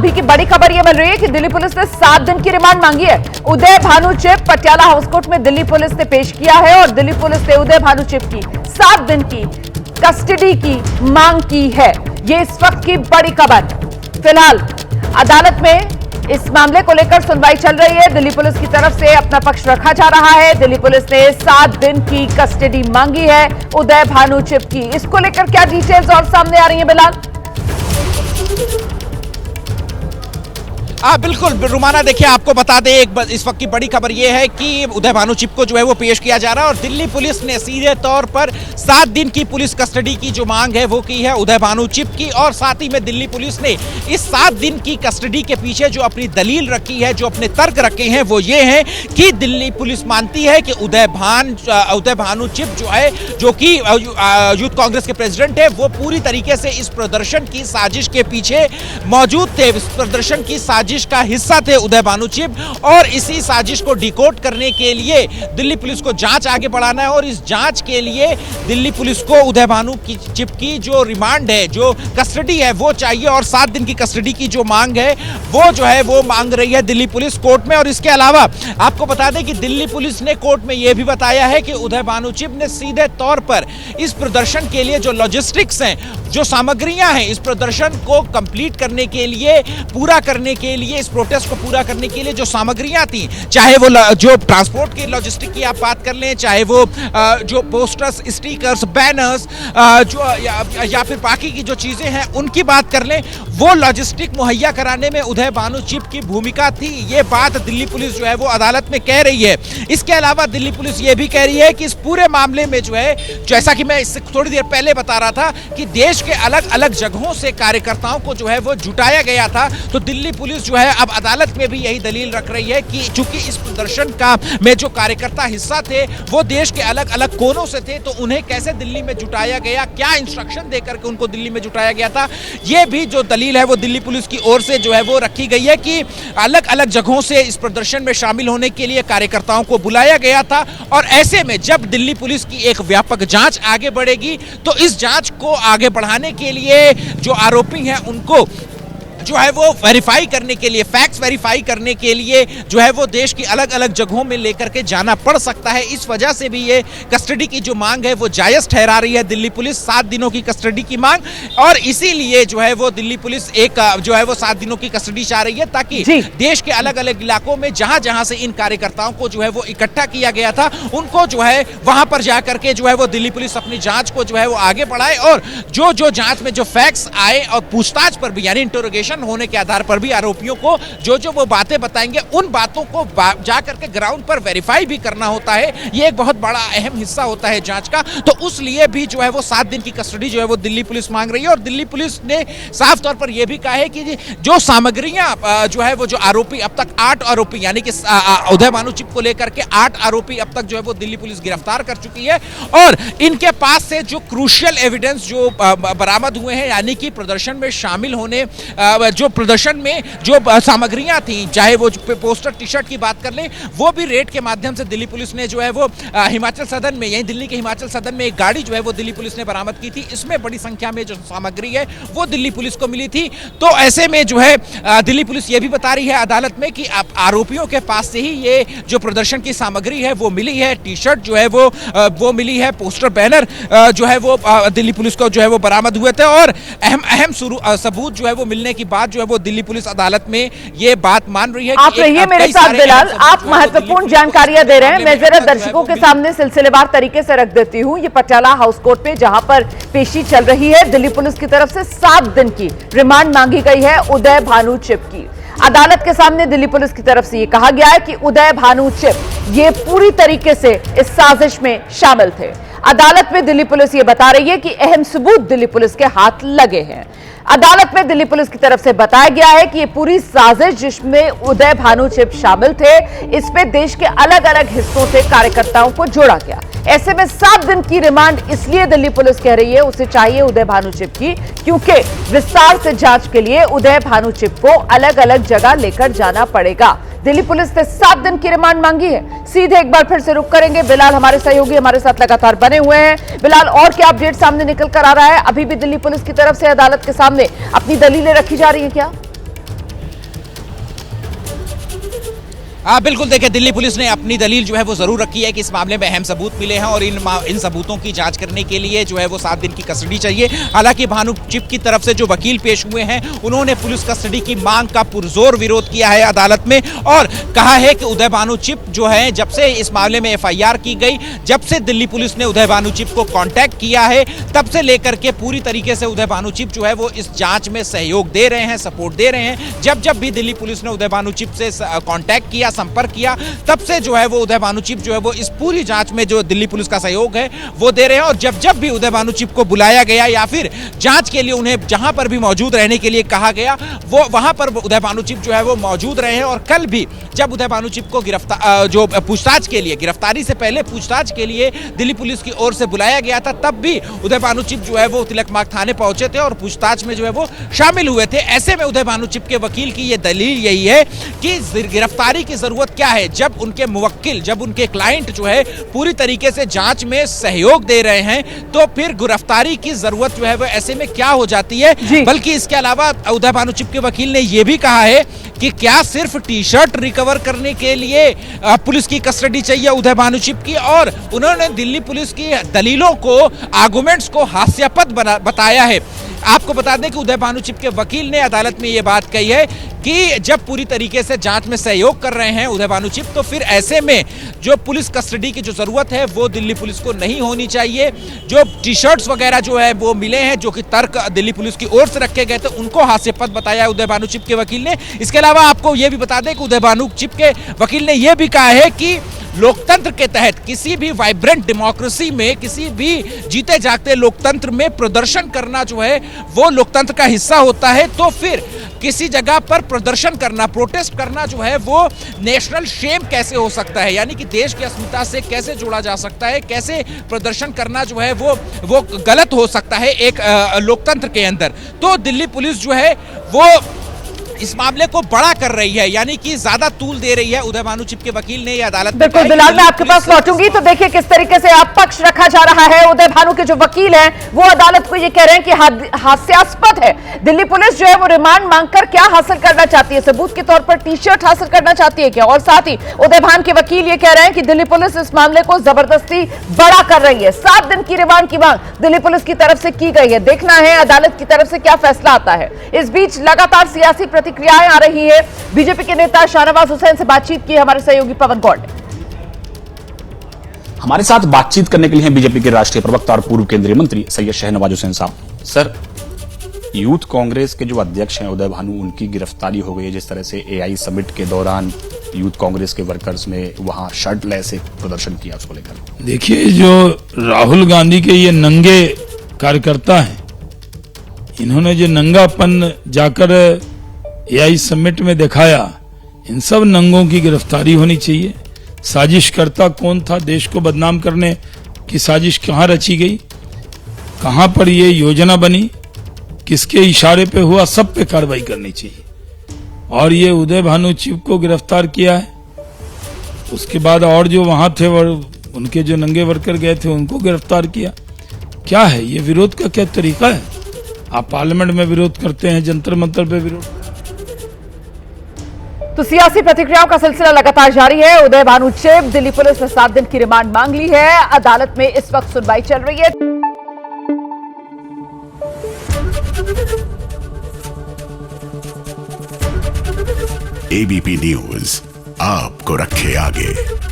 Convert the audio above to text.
अभी की बड़ी खबर यह मिल रही है कि दिल्ली पुलिस ने 7 दिन की रिमांड मांगी है। उदय भानु चिप पटियाला हाउस कोर्ट में दिल्ली पुलिस ने पेश किया है और दिल्ली पुलिस ने उदय भानु चिप की 7 दिन की कस्टडी की मांग की है। ये इस वक्त की बड़ी खबर। फिलहाल अदालत में इस मामले को लेकर सुनवाई चल रही है। दिल्ली पुलिस की तरफ से अपना पक्ष रखा जा रहा है। दिल्ली पुलिस ने 7 दिन की कस्टडी मांगी है उदय भानु चिप की। इसको लेकर क्या डिटेल्स और सामने आ रही है बिलाल? बिल्कुल रुमाना, देखिए आपको बता दें इस वक्त की बड़ी खबर यह है कि उदय भानु चिप को जो है वो पेश किया जा रहा है और दिल्ली पुलिस ने सीधे तौर पर 7 दिन की पुलिस कस्टडी की जो मांग है वो की है उदय भानु चिप की। और साथ ही में दिल्ली पुलिस ने इस 7 दिन की कस्टडी के पीछे जो अपनी दलील रखी है, जो अपने तर्क रखे हैं वो ये है कि दिल्ली पुलिस मानती है कि उदय भानु चिप जो है, जो कि यूथ कांग्रेस के प्रेसिडेंट है, वो पूरी तरीके से इस प्रदर्शन की साजिश के पीछे मौजूद थे। इस प्रदर्शन की साजिश का हिस्सा थे उदय भानु चिप और इसी साजिश को डिकोड करने के लिए दिल्ली पुलिस को जांच आगे बढ़ाना है और इस जांच के लिए दिल्ली पुलिस को उदय भानु चिप की जो रिमांड है, जो कस्टडी है वो चाहिए और 7 दिन की कस्टडी की जो मांग है वो जो है वो मांग रही है दिल्ली पुलिस कोर्ट में। और इसके अलावा आपको बता दें कि दिल्ली पुलिस ने कोर्ट में यह भी बताया है कि उदय भानु चिप ने सीधे तौर पर इस प्रदर्शन के लिए जो लॉजिस्टिक्स हैं, जो सामग्रियां हैं, इस प्रदर्शन को कंप्लीट करने के लिए, पूरा करने के लिए, इस प्रोटेस्ट को पूरा करने के लिए जो सामग्रियां थी, चाहे वो जो ट्रांसपोर्ट की लॉजिस्टिक की आप बात कर लें, चाहे वो जो पोस्टर्स, स्टिकर्स, बैनर्स जो या फिर बाकी की जो चीजें हैं उनकी बात कर लें, वो लॉजिस्टिक मुहैया कराने में उदय भानु चिप की भूमिका थी। ये बात दिल्ली पुलिस जो है वो अदालत में कह रही है। इसके अलावा दिल्ली पुलिस ये भी कह रही है कि इस पूरे मामले में जो है, जैसा कि मैं इससे थोड़ी देर पहले बता रहा था कि देश के अलग अलग जगहों से कार्यकर्ताओं को जो है वो जुटाया गया था, तो दिल्ली पुलिस जो है अब अदालत में भी यही दलील रख रही है कि चूंकि इस प्रदर्शन का में जो कार्यकर्ता हिस्सा थे वो देश के अलग अलग कोनों से थे, तो उन्हें कैसे दिल्ली में जुटाया गया, क्या इंस्ट्रक्शन देकर के उनको दिल्ली में जुटाया गया था, ये भी जो दलील है वो दिल्ली पुलिस की ओर से जो है वो रखी गई है कि अलग अलग जगहों से इस प्रदर्शन में शामिल होने के लिए कार्यकर्ताओं को बुलाया गया था। और ऐसे में जब दिल्ली पुलिस की एक व्यापक जांच आगे बढ़ेगी तो इस जांच को आगे बढ़ाने के लिए जो आरोपी हैं उनको जो है वो वेरीफाई करने के लिए, फैक्ट्स वेरीफाई करने के लिए जो है वो देश की अलग अलग जगहों में लेकर के जाना पड़ सकता है। इस वजह से भी ये कस्टडी की जो मांग है वो जायज ठहरा रही है दिल्ली पुलिस, 7 दिनों की कस्टडी की मांग। और इसीलिए जो है वो दिल्ली पुलिस एक जो है वो 7 दिनों की कस्टडी चाह रही है ताकि देश के अलग अलग इलाकों में जहां जहां से इन कार्यकर्ताओं को जो है वो इकट्ठा किया गया था उनको जो है वहां पर जाकर के जो है वो दिल्ली पुलिस अपनी जांच को जो है वो आगे बढ़ाए और जो जांच में जो फैक्ट्स आए और पूछताछ पर भी, यानी इंटरोगेशन होने के आधार पर भी आरोपियों को जो वो बातें बताएंगे उन बातों को जाकर के ग्राउंड पर वेरीफाई भी करना होता है। ये एक बहुत बड़ा अहम हिस्सा होता है जांच का, तो उस लिए भी जो है वो 7 दिन की कस्टडी जो है वो दिल्ली पुलिस मांग रही है। और दिल्ली पुलिस ने साफ तौर पर यह भी कहा है कि जो सामग्रियां जो है वो जो आरोपी अब तक 8 आरोपी यानी कि उदय भानु चिप को लेकर के 8 आरोपी अब तक जो है वो दिल्ली पुलिस गिरफ्तार कर चुकी है और इनके पास से जो क्रूशियल एविडेंस जो बरामद हुए हैं, यानी कि प्रदर्शन में शामिल होने जो प्रदर्शन में जो सामग्रियां थी, चाहे वो पोस्टर, टी शर्ट की बात कर लें, वो भी रेड के माध्यम से दिल्ली पुलिस ने जो है वो हिमाचल सदन में, यही दिल्ली के हिमाचल सदन में एक गाड़ी जो है वो दिल्ली पुलिस ने बरामद की थी। इसमें बड़ी संख्या में जो सामग्री है वो दिल्ली पुलिस को मिली थी। तो ऐसे में जो है दिल्ली पुलिस ये भी बता रही है अदालत में कि आरोपियों के पास से ही ये जो प्रदर्शन की सामग्री है वो मिली है। टी शर्ट जो है वो मिली है, पोस्टर, बैनर जो है वो दिल्ली पुलिस को जो है वो बरामद हुए थे और अहम सबूत जो है वो मिलने की बात जो है वो दिल्ली पुलिस अदालत में ये बात मान रही है। आप रहिए मेरे साथ बिलाल, आप महत्वपूर्ण जानकारियां दे रहे हैं। मैं जरा दर्शकों के सामने सिलसिलेवार तरीके से रख देती हूं। ये पटियाला हाउस कोर्ट में जहां पर पेशी चल रही है, दिल्ली पुलिस की तरफ से 7 दिन की रिमांड मांगी गई है उदय भानु चिप की। अदालत के सामने दिल्ली पुलिस की तरफ से यह कहा गया है कि उदय भानु चिप ये पूरी तरीके से इस साजिश में शामिल थे। अदालत में दिल्ली पुलिस ये बता रही है कि अहम सबूत दिल्ली पुलिस के हाथ लगे हैं। अदालत में दिल्ली पुलिस की तरफ से बताया गया है कि ये पूरी साजिश जिसमें उदय भानु चिप शामिल थे, इसमें देश के अलग अलग हिस्सों से कार्यकर्ताओं को जोड़ा गया। ऐसे में 7 दिन की रिमांड इसलिए दिल्ली पुलिस कह रही है उसे चाहिए उदय भानु चिप की, क्योंकि विस्तार से जांच के लिए उदय भानु चिप को अलग अलग जगह लेकर जाना पड़ेगा। दिल्ली पुलिस ने 7 दिन की रिमांड मांगी है। सीधे एक बार फिर से रुक करेंगे। बिलाल हमारे सहयोगी हमारे साथ लगातार बने हुए हैं। बिलाल, और क्या अपडेट सामने निकल कर आ रहा है? अभी भी दिल्ली पुलिस की तरफ से अदालत के सामने अपनी दलीलें रखी जा रही है क्या? बिल्कुल, देखिए दिल्ली पुलिस ने अपनी दलील जो है वो जरूर रखी है कि इस मामले में अहम सबूत मिले हैं और इन सबूतों की जांच करने के लिए जो है वो 7 दिन की कस्टडी चाहिए। हालांकि भानु चिप की तरफ से जो वकील पेश हुए हैं उन्होंने पुलिस कस्टडी की मांग का पुरजोर विरोध किया है अदालत में और कहा है कि उदय भानु चिप जो है जब से इस मामले में FIR की गई, जब से दिल्ली पुलिस ने उदय भानु चिप को कांटेक्ट किया है, तब से लेकर के पूरी तरीके से उदय भानु चिप जो है वो इस जांच में सहयोग दे रहे हैं, सपोर्ट दे रहे हैं। जब भी दिल्ली पुलिस ने उदय भानु चिप से कांटेक्ट किया, संपर्क किया, तब से जो है वो उदय भानु चिप जो है वो इस पूरी जांच में जो दिल्ली पुलिस का सहयोग है वो दे रहे हैं। और जब भी उदय भानु चिप को बुलाया गया या फिर जांच के लिए उन्हें जहां पर भी मौजूद रहने के लिए कहा गया, वो वहां पर उदय भानु चिप जो है वो मौजूद रहे हैं। और कल भी जब उदय भानु चिप को पूछताछ के लिए, गिरफ्तारी से पहले पूछताछ के लिए दिल्ली पुलिस की ओर से बुलाया गया था, तब भी उदय भानु चिप जो है वो तिलकमार्ग थाने पहुंचे थे और पूछताछ में जो है वो शामिल हुए थे। ऐसे में उदय भानु चिप के वकील की ये दलील यही है कि गिरफ्तारी की जरूरत क्या है, जब उनके मुवक्किल, जब उनके क्लाइंट जो है पूरी तरीके से जांच में सहयोग दे रहे हैं, तो फिर गिरफ्तारी की जरूरत जो है वो ऐसे में क्या हो जाती है। बल्कि इसके अलावा उदय भानु चिप के वकील ने यह भी कहा है कि क्या सिर्फ टी-शर्ट रिकवर करने के लिए पुलिस की कस्टडी चाहिए उदय भानु चिप की, और उन्होंने दिल्ली पुलिस की दलीलों को, आर्गुमेंट्स को हास्यास्पद बताया है। आपको बता दें कि उदय भानु चिप के वकील ने अदालत में यह बात कही है कि जब पूरी तरीके से जांच में सहयोग कर रहे हैं उदय भानु चिप, तो फिर ऐसे में जो पुलिस कस्टडी की जो जरूरत है वो दिल्ली पुलिस को नहीं होनी चाहिए। जो टी-शर्ट्स वगैरह जो है वो मिले हैं, जो कि तर्क दिल्ली पुलिस की ओर से रखे गए थे, उनको हास्यास्पद बताया उदय भानु चिप के वकील ने। इसके अलावा आपको यह भी बता दें कि उदय भानु चिप के वकील ने यह भी कहा है कि लोकतंत्र के तहत, किसी भी वाइब्रेंट डेमोक्रेसी में, किसी भी जीते जागते लोकतंत्र में प्रदर्शन करना जो है वो लोकतंत्र का हिस्सा होता है। तो फिर किसी जगह पर प्रदर्शन करना, प्रोटेस्ट करना जो है वो नेशनल शेम कैसे हो सकता है, यानी कि देश की अस्मिता से कैसे जोड़ा जा सकता है, कैसे प्रदर्शन करना जो है वो गलत हो सकता है एक लोकतंत्र के अंदर। तो दिल्ली पुलिस जो है वो इस मामले को बड़ा कर रही है, यानी कि ज्यादा तूल दे रही है। उदय भानु चिप के वकील ने यह अदालत में बिल्कुल बिलाल, मैं आपके पास लौटूंगी तो देखिए किस तरीके से आप पक्ष रखा जा रहा है। उदय भानु के जो वकील हैं वो अदालत को ये कह रहे हैं कि हास्यास्पद है। दिल्ली पुलिस जो है वो रिमांड मांगकर क्या हासिल करना चाहती है, सबूत के तौर पर टी-शर्ट हासिल करना चाहती है क्या? और साथ ही उदय भानु के वकील ये कह रहे हैं कि दिल्ली पुलिस इस मामले को जबरदस्ती बड़ा कर रही है। 7 दिन की रिमांड की मांग दिल्ली पुलिस की तरफ से की गई है। देखना है अदालत की तरफ से क्या फैसला आता है। इस बीच लगातार सियासी प्रतिक्रियाएं आ रही है। बीजेपी के नेता शाहनवाज हुसैन से बातचीत की हमारे सहयोगी पवन गौड़ ने। हमारे साथ बातचीत करने के लिए बीजेपी के राष्ट्रीय प्रवक्ता और पूर्व केंद्रीय मंत्री सैयद शाहनवाज हुसैन साहब। सर, यूथ कांग्रेस के जो अध्यक्ष हैं उदय भानु, उनकी गिरफ्तारी हो गई है। जिस तरह से AI समिट के दौरान यूथ कांग्रेस के वर्कर्स ने वहां शर्टलेस एक प्रदर्शन किया, उसको लेकर देखिए, जो राहुल गांधी के ये नंगे कार्यकर्ता हैं, इन्होंने जो नंगापन जाकर AI समिट में दिखाया, इन सब नंगों की गिरफ्तारी होनी चाहिए। साजिशकर्ता कौन था, देश को बदनाम करने की साजिश कहाँ रची गई, कहाँ पर ये योजना बनी, किसके इशारे पे हुआ, सब पे कार्रवाई करनी चाहिए। और ये उदय भानु चिप को गिरफ्तार किया है, उसके बाद और जो वहां थे और उनके जो नंगे वर्कर गए थे उनको गिरफ्तार किया। क्या है ये विरोध का क्या तरीका है? आप पार्लियामेंट में विरोध करते हैं, जंतर मंतर पे विरोध। तो सियासी प्रतिक्रियाओं का सिलसिला लगातार जारी है। उदय भानु चिप, दिल्ली पुलिस ने 7 दिन की रिमांड मांग ली है। अदालत में इस वक्त सुनवाई चल रही है। ABP न्यूज आपको रखे आगे।